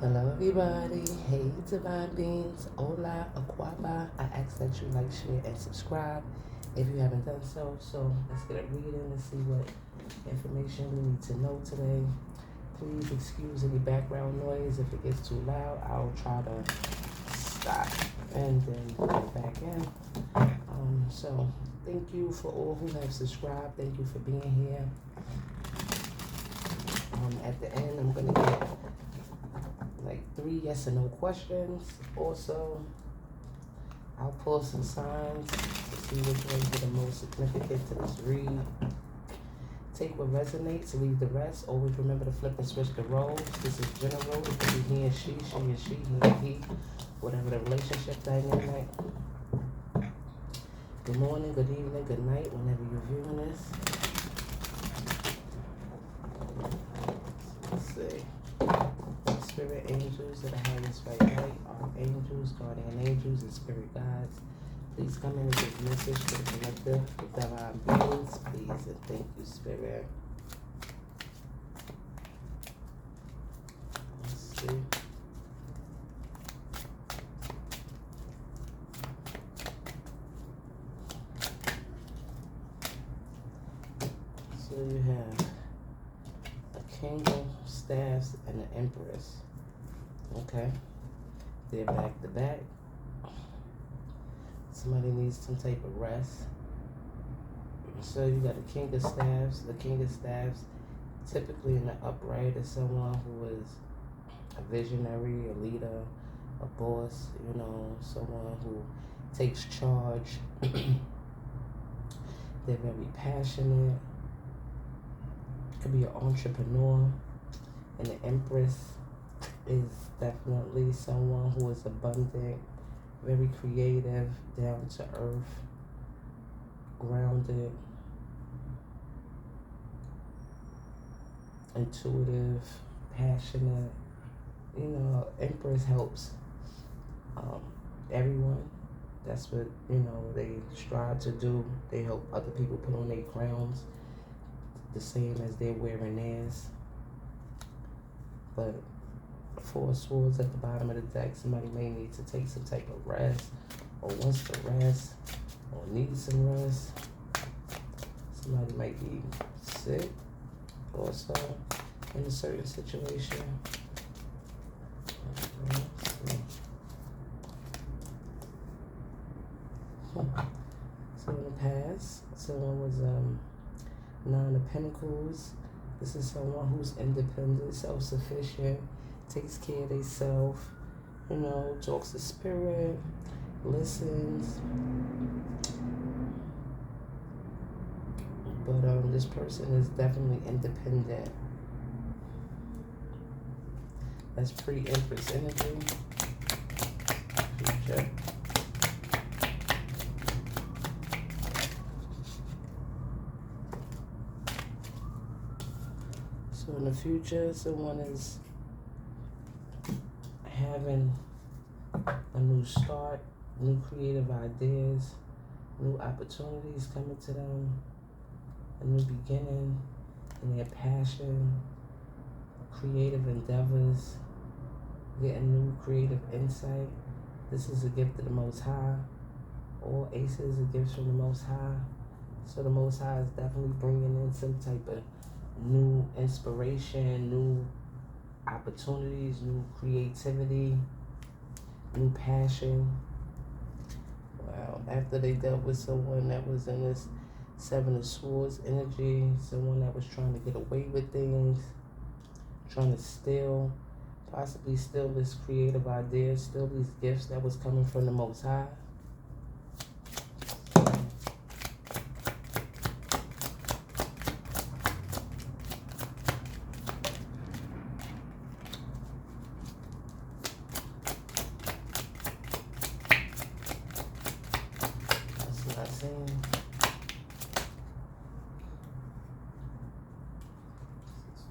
Hello everybody, hey divine beings, hola, aquaba. I ask that you like, share, and subscribe if you haven't done so. So let's get a reading and see what information we need to know today. Please excuse any background noise. If it gets too loud, I'll try to stop and then get back in. So thank you for all who have subscribed. Thank you for being here. At the end, I'm going to get like 3 yes or no questions. Also, I'll pull some signs to see which ones are the most significant to this read. Take what resonates, leave the rest. Always remember to flip and switch the roles. This is general. It could be he and she and she, he and he, whatever the relationship dynamic. Good morning, good evening, good night, whenever you're viewing this. Let's see. Spirit angels of the highest right light, archangels, guardian angels, and spirit guides. Please come in and give a message to the collective, the divine beings, please, and thank you, spirit. Let's see. So you have a king of staffs and an empress. Okay, they're back to back. Somebody needs some type of rest. So you got the king of staffs. The king of staffs, typically in the upright, is someone who is a visionary, a leader, a boss. You know, someone who takes charge. They're very passionate. Could be an entrepreneur. And the empress is definitely someone who is abundant, very creative, down to earth, grounded, intuitive, passionate. You know, empress helps everyone. That's what, you know, they strive to do. They help other people put on their crowns the same as they're wearing theirs. But 4 swords at the bottom of the deck, somebody may need to take some type of rest, or wants to rest, or needs some rest. Somebody might be sick also in a certain situation. So in the past, someone was 9 of Pentacles. This is someone who's independent, self-sufficient, takes care of themselves, you know, talks to spirit, listens. But this person is definitely independent. That's pre-empress energy. Future. So in the future, someone is having a new start, new creative ideas, new opportunities coming to them, a new beginning in their passion, creative endeavors, getting new creative insight. This is a gift of the Most High. All aces are gifts from the Most High. So the Most High is definitely bringing in some type of new inspiration, new opportunities, new creativity, new passion. Wow. After they dealt with someone that was in this 7 of Swords energy, someone that was trying to get away with things, trying to steal, possibly steal this creative idea, steal these gifts that was coming from the Most High.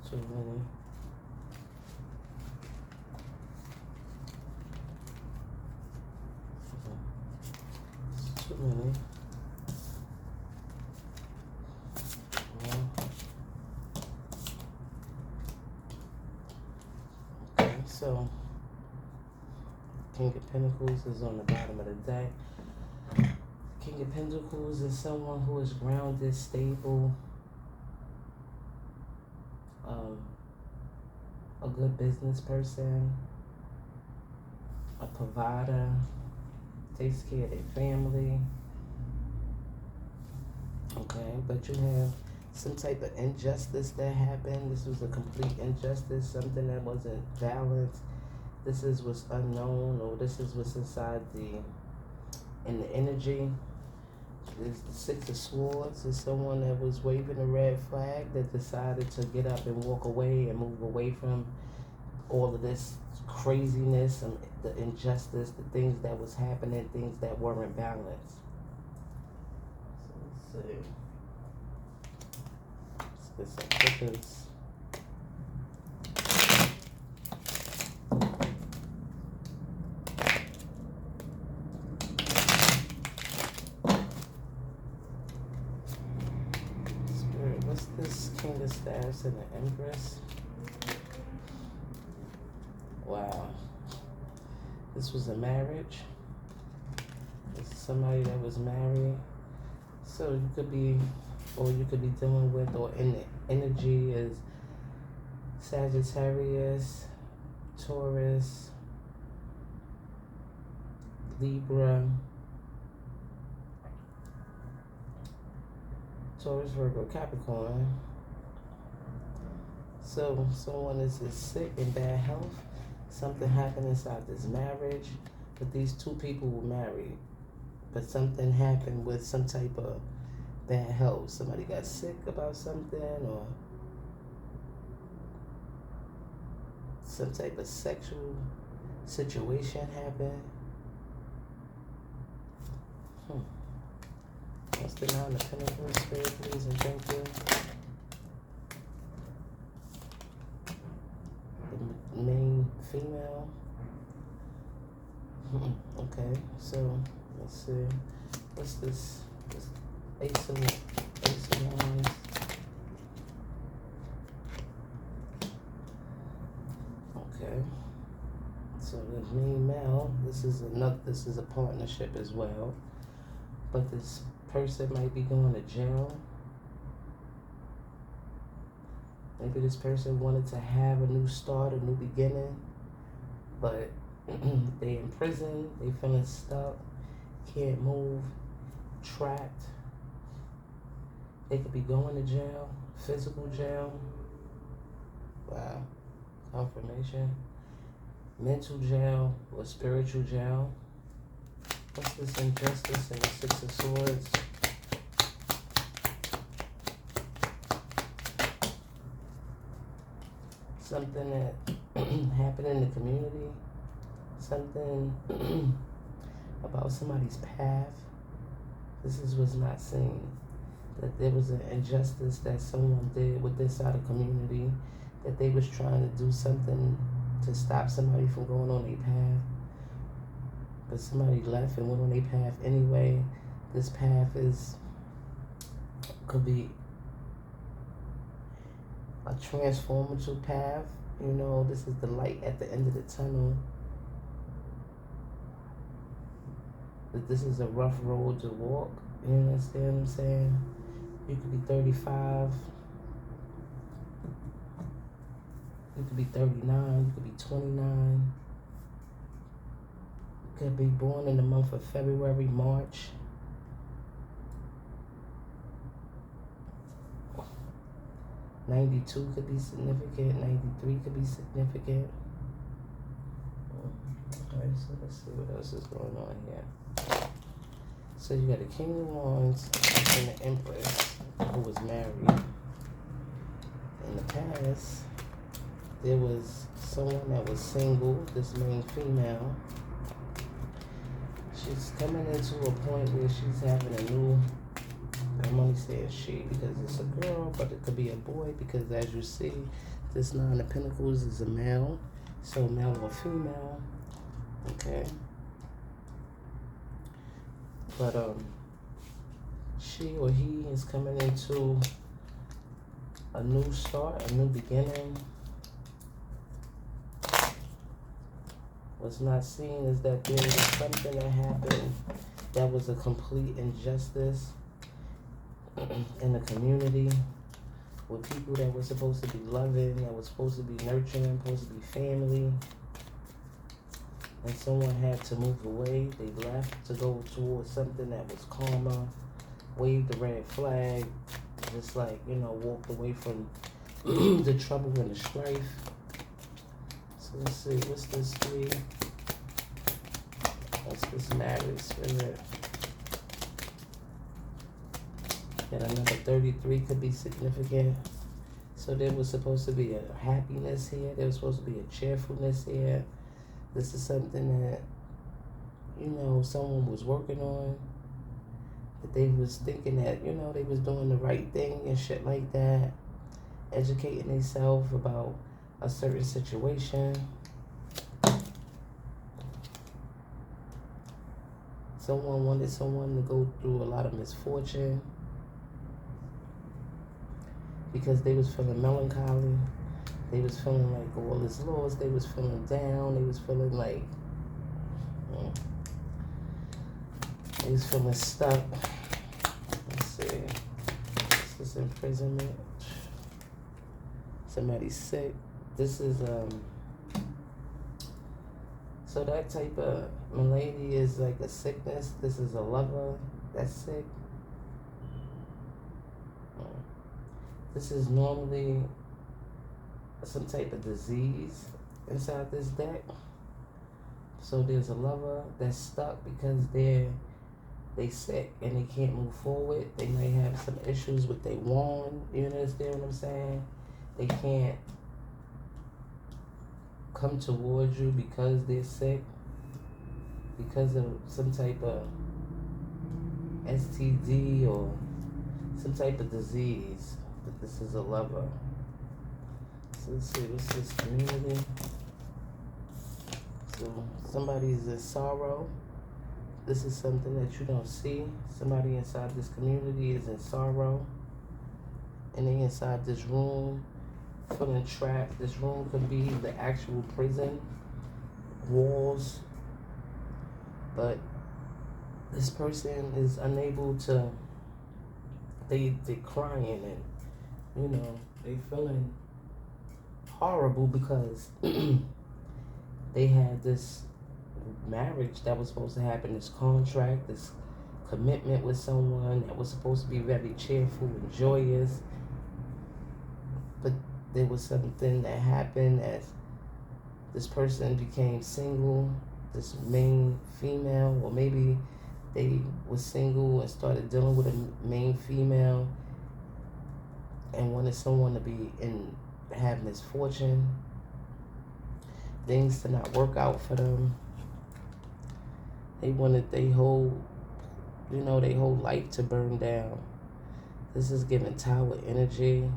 Too many. Too many. Okay, so King of Pentacles is on the bottom of the deck. King of Pentacles is someone who is grounded, stable, a good business person, a provider, takes care of their family. Okay, but you have some type of injustice that happened. This was a complete injustice, something that wasn't balanced. This is what's unknown, or this is what's inside in the energy. Is the Six of Swords is someone that was waving a red flag that decided to get up and walk away and move away from all of this craziness and the injustice, the things that was happening, things that weren't balanced. So let's see. Let's get some pictures. What's this King of Staffs and the Empress? Wow. This was a marriage. This is somebody that was married. So you could be, or you could be dealing with, or in the energy is Sagittarius, Taurus, Libra, Taurus, Virgo, Capricorn. So someone is sick in bad health. Something happened inside this marriage, but these two people were married. But something happened with some type of bad health. Somebody got sick about something, or some type of sexual situation happened. What's the Nine of Pentacles, Spirit, please, and thank you. The main female. Okay, so let's see. What's this? Ace of Wands. Okay. So the main male. This is a partnership as well, but this person might be going to jail. Maybe this person wanted to have a new start, a new beginning, but they in prison, they feeling stuck, can't move, trapped. They could be going to jail, physical jail. Wow. Confirmation. Mental jail or spiritual jail. What's this injustice and the Six of Swords? Something that happened in the community. Something about somebody's path. This was not seen. That there was an injustice that someone did with this side of community. That they was trying to do something to stop somebody from going on their path. But somebody left and went on their path anyway. This path could be a transformative path. You know, this is the light at the end of the tunnel. That this is a rough road to walk. You understand what I'm saying? You could be 35. You could be 39. You could be 29. You could be born in the month of February, March. '92 could be significant. 93 could be significant. Okay, so let's see what else is going on here. So you got the King of Wands and the Empress who was married. In the past, there was someone that was single, this main female. She's coming into a point where she's having a new, I'm only saying she because it's a girl, but it could be a boy because as you see, this Nine of Pentacles is a male. So male or female, okay? But she or he is coming into a new start, a new beginning. What's not seen is that there was something that happened that was a complete injustice in the community with people that were supposed to be loving, that was supposed to be nurturing, supposed to be family. And someone had to move away. They left to go towards something that was calmer, waved the red flag, just like, walked away from the trouble and the strife. So let's see, what's this 3? What's this marriage spirit? And another 33 could be significant. So there was supposed to be a happiness here. There was supposed to be a cheerfulness here. This is something that, someone was working on. That they was thinking that, they was doing the right thing and shit like that. Educating themselves about a certain situation. Someone wanted someone to go through a lot of misfortune because they was feeling melancholy. They was feeling like all is lost. They was feeling down. They was feeling like they was feeling stuck. Let's see. This is imprisonment. Somebody's sick. This is so that type of malady is like a sickness. This is a lover that's sick. This is normally some type of disease inside this deck. So there's a lover that's stuck because they sick and they can't move forward. They might have some issues with their wand. You understand what I'm saying? They can't come towards you because they're sick, because of some type of STD or some type of disease. But this is a lover. So let's see, what's this community? So somebody's in sorrow. This is something that you don't see. Somebody inside this community is in sorrow. And they inside this room feeling trapped. This room could be the actual prison walls. But this person is unable to, they're crying and, they feeling horrible because they had this marriage that was supposed to happen, this contract, this commitment with someone that was supposed to be very cheerful and joyous. But there was something that happened as this person became single, this main female, or maybe they was single and started dealing with a main female and wanted someone to be in have misfortune, things to not work out for them. They wanted their whole life to burn down. This is giving tower energy.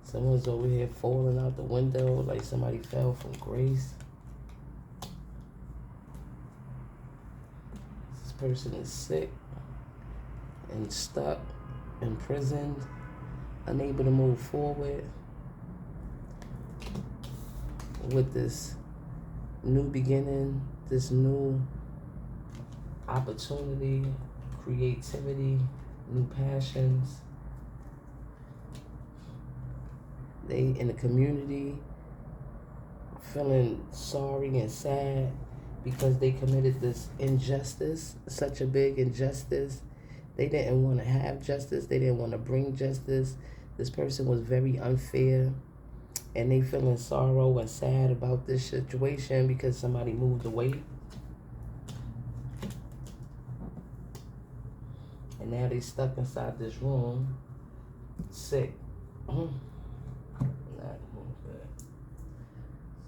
Someone's over here falling out the window like somebody fell from grace. This person is sick and stuck, imprisoned, unable to move forward with this new beginning, this new opportunity, creativity, new passions. They in the community feeling sorry and sad because they committed this injustice, such a big injustice. They didn't want to have justice. They didn't want to bring justice. This person was very unfair. And they feeling sorrow and sad about this situation because somebody moved away. And now they stuck inside this room, sick. Not good.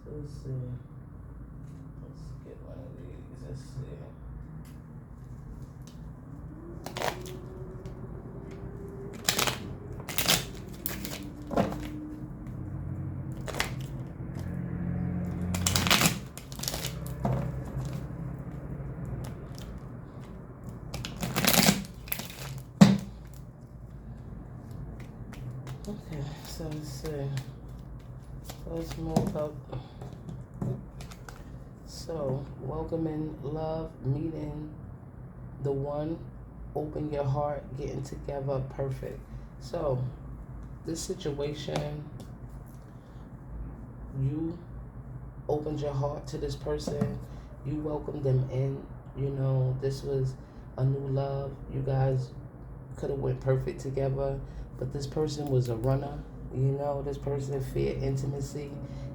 So let's see. Let's get one of these. Let's see. Okay, so let's see. Let's move up. So, welcoming love, meeting the one, open your heart, getting together, perfect. So, this situation, you opened your heart to this person, you welcomed them in, you know, this was a new love. You guys could have went perfect together, but this person was a runner. You know, this person feared intimacy.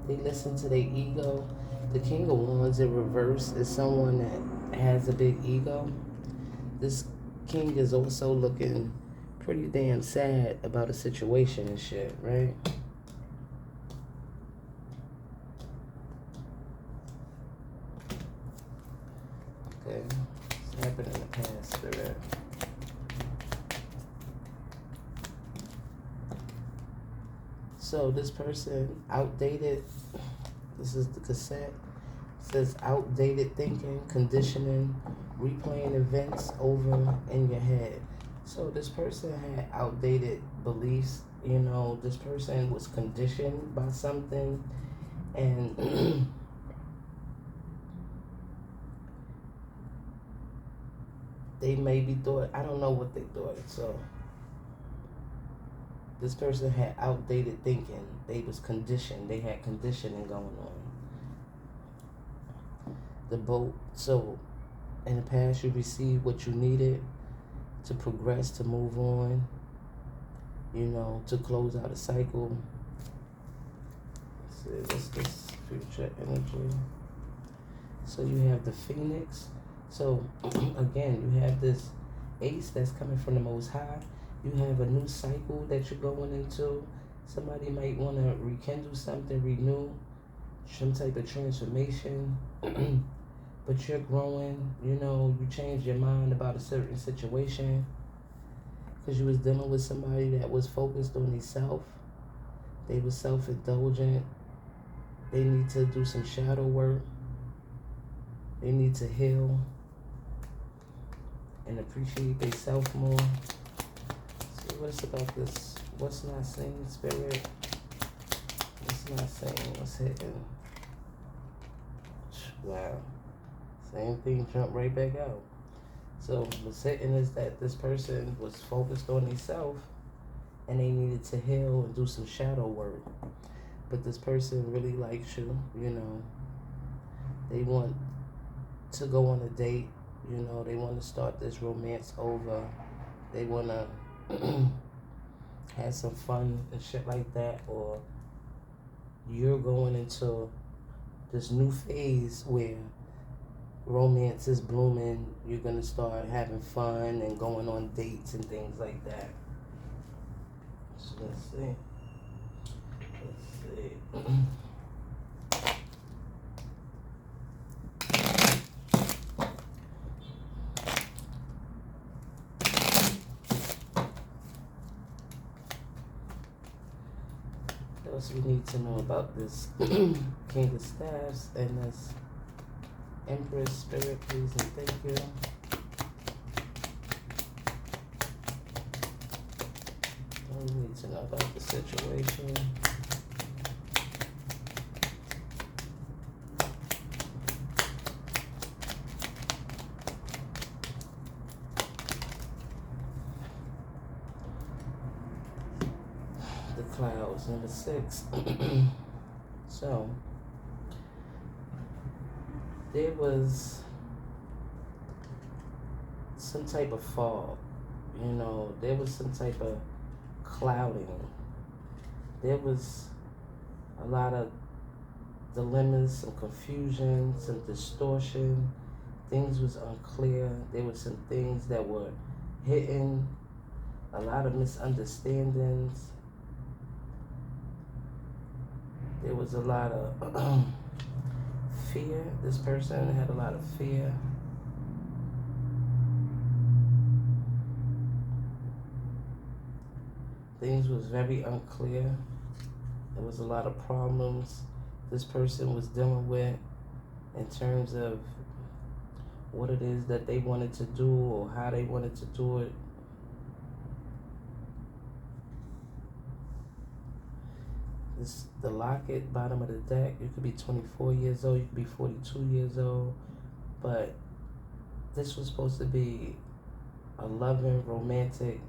They listen to their ego. The King of Wands in reverse is someone that has a big ego. This king is also looking pretty damn sad about a situation and shit, right? Okay, it's happened in the past, spirit. So this person outdated. This is the cassette. It says outdated thinking, conditioning, replaying events over in your head. So this person had outdated beliefs. You know, this person was conditioned by something, and they maybe thought, I don't know what they thought. So this person had outdated thinking. They was conditioned. They had conditioning going on. The boat. So in the past, you received what you needed to progress, to move on, you know, to close out a cycle. Let's see, what's this future energy? So you have the Phoenix. So again, you have this ace that's coming from the Most High. You have a new cycle that you're going into. Somebody might want to rekindle something, renew some type of transformation. But you're growing, you know, you changed your mind about a certain situation because you was dealing with somebody that was focused on themselves. They were self-indulgent. They need to do some shadow work. They need to heal and appreciate themselves more. See what it's about this. What's not seen, spirit? What's not seen? What's hitting? Wow. Same thing, jump right back out. So what's hitting is that this person was focused on themselves and they needed to heal and do some shadow work. But this person really likes you, you know. They want to go on a date, you know. They want to start this romance over. They want to have some fun and shit like that. Or you're going into this new phase where romance is blooming. You're gonna start having fun and going on dates and things like that. So let's see. What else we need to know about this King of Staffs and this Empress? Spirit, please and thank you. What do we need to know about the situation? The clouds, number 6. So there was some type of fog, you know, there was some type of clouding. There was a lot of dilemmas, some confusion, some distortion. Things was unclear. There were some things that were hidden, a lot of misunderstandings. There was a lot of fear. This person had a lot of fear. Things was very unclear. There was a lot of problems this person was dealing with in terms of what it is that they wanted to do or how they wanted to do it. This the locket, bottom of the deck. You could be 24 years old. You could be 42 years old. But this was supposed to be a loving, romantic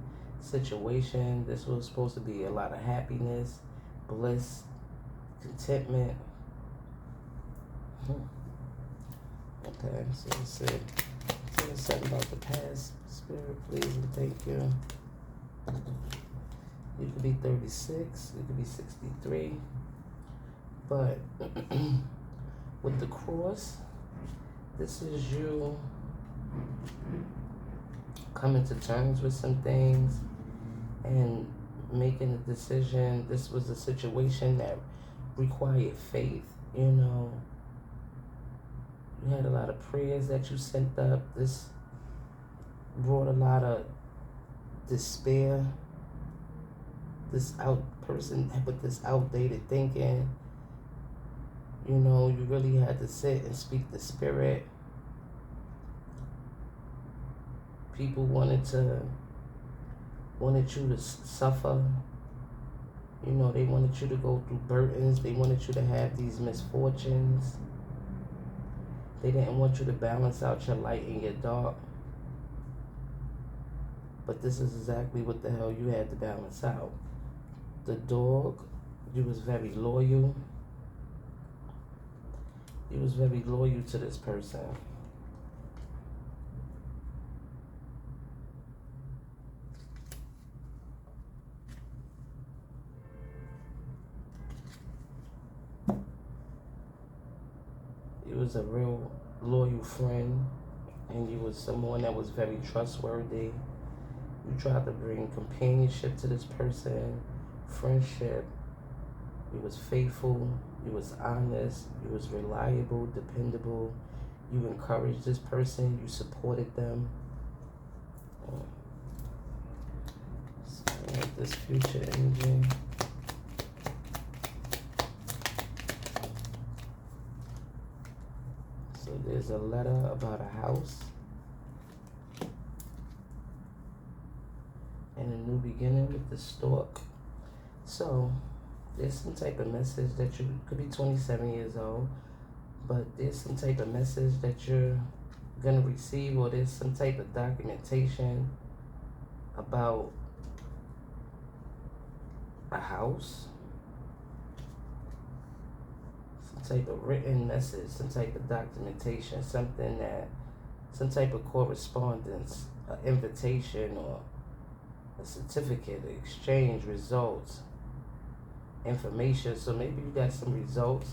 situation. This was supposed to be a lot of happiness, bliss, contentment. Okay, so let's see. So let's say about the past. Spirit, please and thank you. You could be 36, you could be 63. But with the cross, this is you coming to terms with some things and making a decision. This was a situation that required faith, you know. You had a lot of prayers that you sent up. This brought a lot of despair. This person with this outdated thinking. You know, you really had to sit and speak the spirit. People wanted you to suffer. You know, they wanted you to go through burdens. They wanted you to have these misfortunes. They didn't want you to balance out your light and your dark. But this is exactly what the hell you had to balance out. The dog, you was very loyal. You was very loyal to this person. You was a real loyal friend, and you was someone that was very trustworthy. You tried to bring companionship to this person, friendship. You was faithful, you was honest, you was reliable, dependable. You encouraged this person, you supported them. So this future energy. So there's a letter about a house and a new beginning with the stork. So there's some type of message that you could be 27 years old, but there's some type of message that you're gonna receive, or there's some type of documentation about a house, some type of written message, some type of documentation, something that, some type of correspondence, an invitation or a certificate, exchange, results, information. So maybe you got some results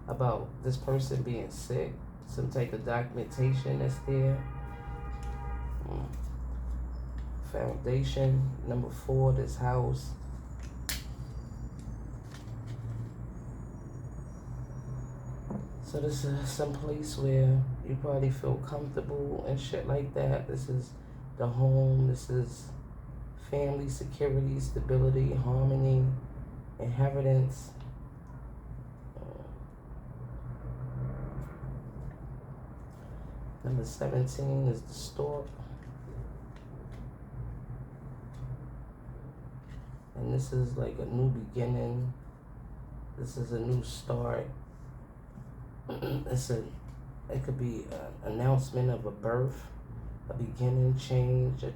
about this person being sick, some type of documentation that's there. Foundation, number 4, this house. So this is some place where you probably feel comfortable and shit like that. This is the home. This is family, security, stability, harmony, inheritance. Number 17 is the stork. And this is like a new beginning. This is a new start. It could be an announcement of a birth, a beginning, change, a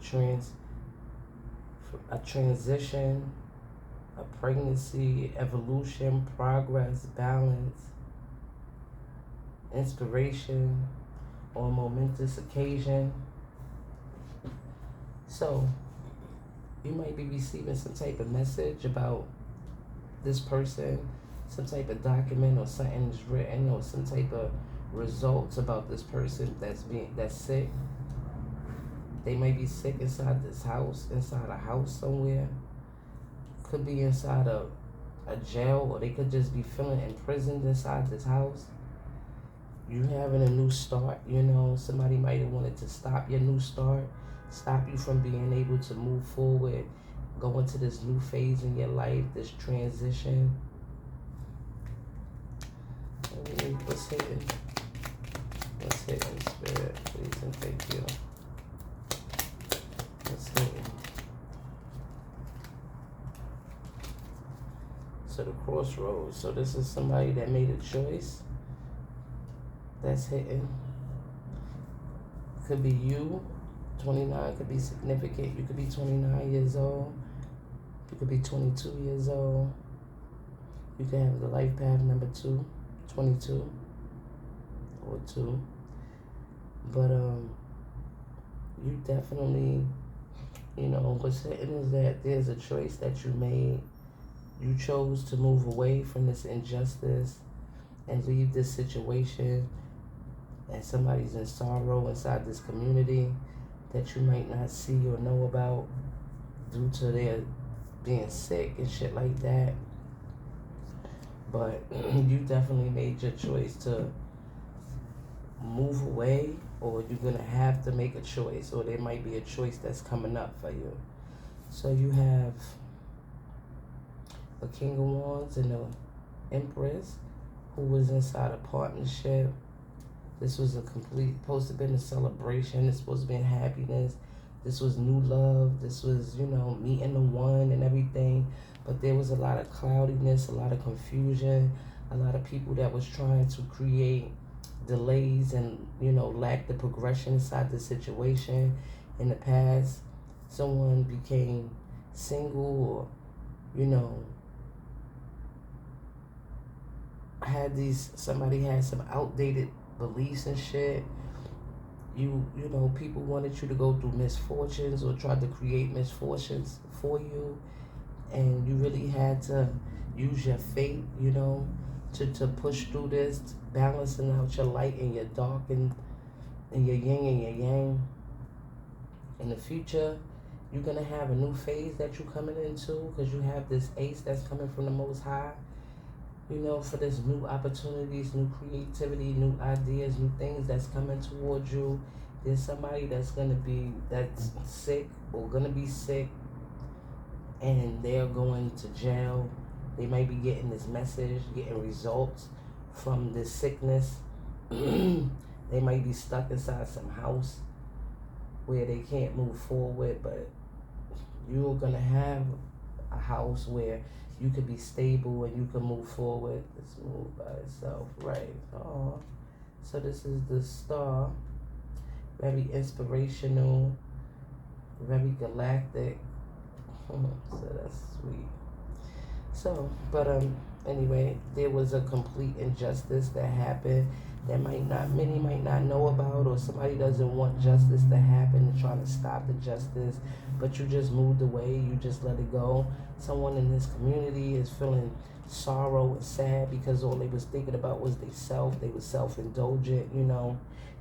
transition, a pregnancy, evolution, progress, balance, inspiration, or a momentous occasion. So you might be receiving some type of message about this person, some type of document or something is written, or some type of results about this person that's sick. They might be sick inside this house, inside a house somewhere. Could be inside a jail, or they could just be feeling imprisoned inside this house. You having a new start, you know, somebody might have wanted to stop your new start, stop you from being able to move forward, go into this new phase in your life, this transition. What's hidden? What's hidden, Spirit? Please and thank you. What's hidden? to the crossroads. So this is somebody that made a choice that's hitting. Could be you. 29 could be significant. You could be 29 years old. You could be 22 years old. You could have the life path number 2, 22 or 2. But you definitely, what's hitting is that there's a choice that you made. You chose to move away from this injustice and leave this situation, and somebody's in sorrow inside this community that you might not see or know about due to their being sick and shit like that. But you definitely made your choice to move away, or you're going to have to make a choice, or there might be a choice that's coming up for you. So you have a King of Wands and an Empress who was inside a partnership. This was supposed to have been a celebration. It's supposed to be happiness. This was new love. This was, meeting the one and everything. But there was a lot of cloudiness, a lot of confusion, a lot of people that was trying to create delays and, lack the progression inside the situation. In the past, someone became single, or, somebody had some outdated beliefs and shit. People wanted you to go through misfortunes or tried to create misfortunes for you, and you really had to use your faith, to push through this, balancing out your light and your dark, and your yin and your yang. In the future, you're gonna have a new phase that you're coming into, because you have this ace that's coming from the Most High. For this new opportunities, new creativity, new ideas, new things that's coming towards you. There's somebody that's sick or gonna be sick, and they're going to jail. They might be getting this message, getting results from this sickness. They might be stuck inside some house where they can't move forward, but you're gonna have a house where you could be stable and you can move forward. It's move by itself, right? Oh, so this is the Star. Very inspirational, very galactic. So that's sweet. So, but anyway, there was a complete injustice that happened that many might not know about, or somebody doesn't want justice to happen and trying to stop the justice, but you just moved away, you just let it go. Someone in this community is feeling sorrow and sad because all they was thinking about was they were self-indulgent,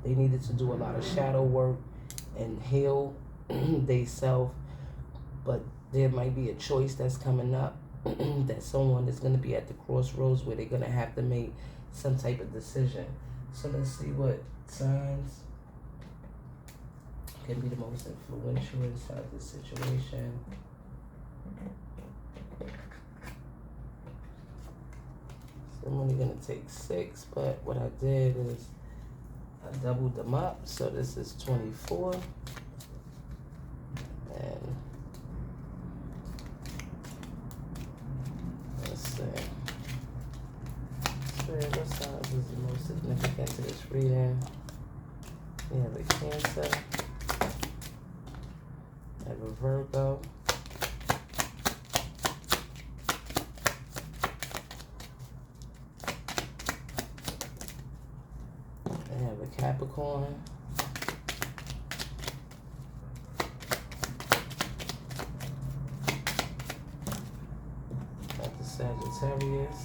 they needed to do a lot of shadow work and heal they self, but there might be a choice that's coming up that someone is going to be at the crossroads where they're going to have to make some type of decision. So let's see what signs can be the most influential inside this situation. So I'm only going to take 6, but what I did is I doubled them up. So this is 24. And let's see. What signs is the most significant to this reading? We have a Cancer. I have a Virgo. I have a Capricorn. I have the Sagittarius.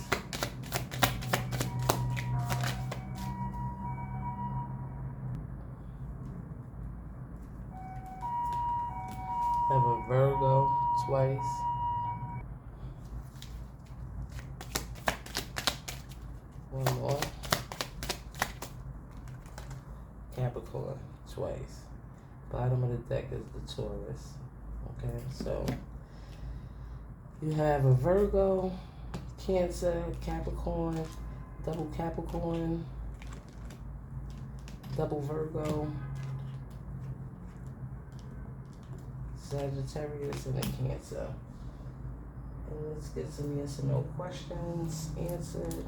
I have a Virgo twice. One more. Capricorn twice. Bottom of the deck is the Taurus. Okay, so you have a Virgo, Cancer, Capricorn, double Capricorn, double Virgo, Sagittarius, and a Cancer. And let's get some yes and no questions answered.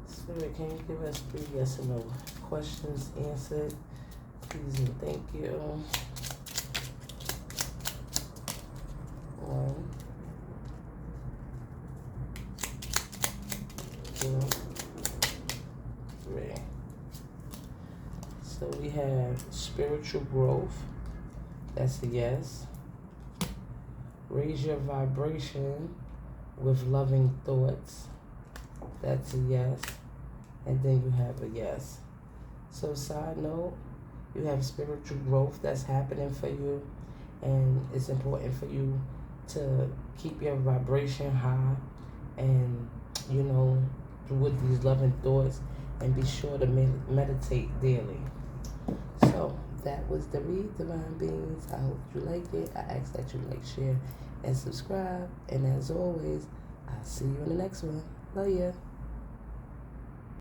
Spirit, can you give us 3 yes and no questions answered? Please and thank you. 1, 2, 3. So we have spiritual growth. That's a yes. Raise your vibration with loving thoughts. That's a yes. And then you have a yes. So side note, you have spiritual growth that's happening for you, and it's important for you to keep your vibration high and, you know, with these loving thoughts, and be sure to meditate daily. So that was the read, Divine Beings. I hope you like it. I ask that you like, share, and subscribe. And as always, I'll see you in the next one. Love ya.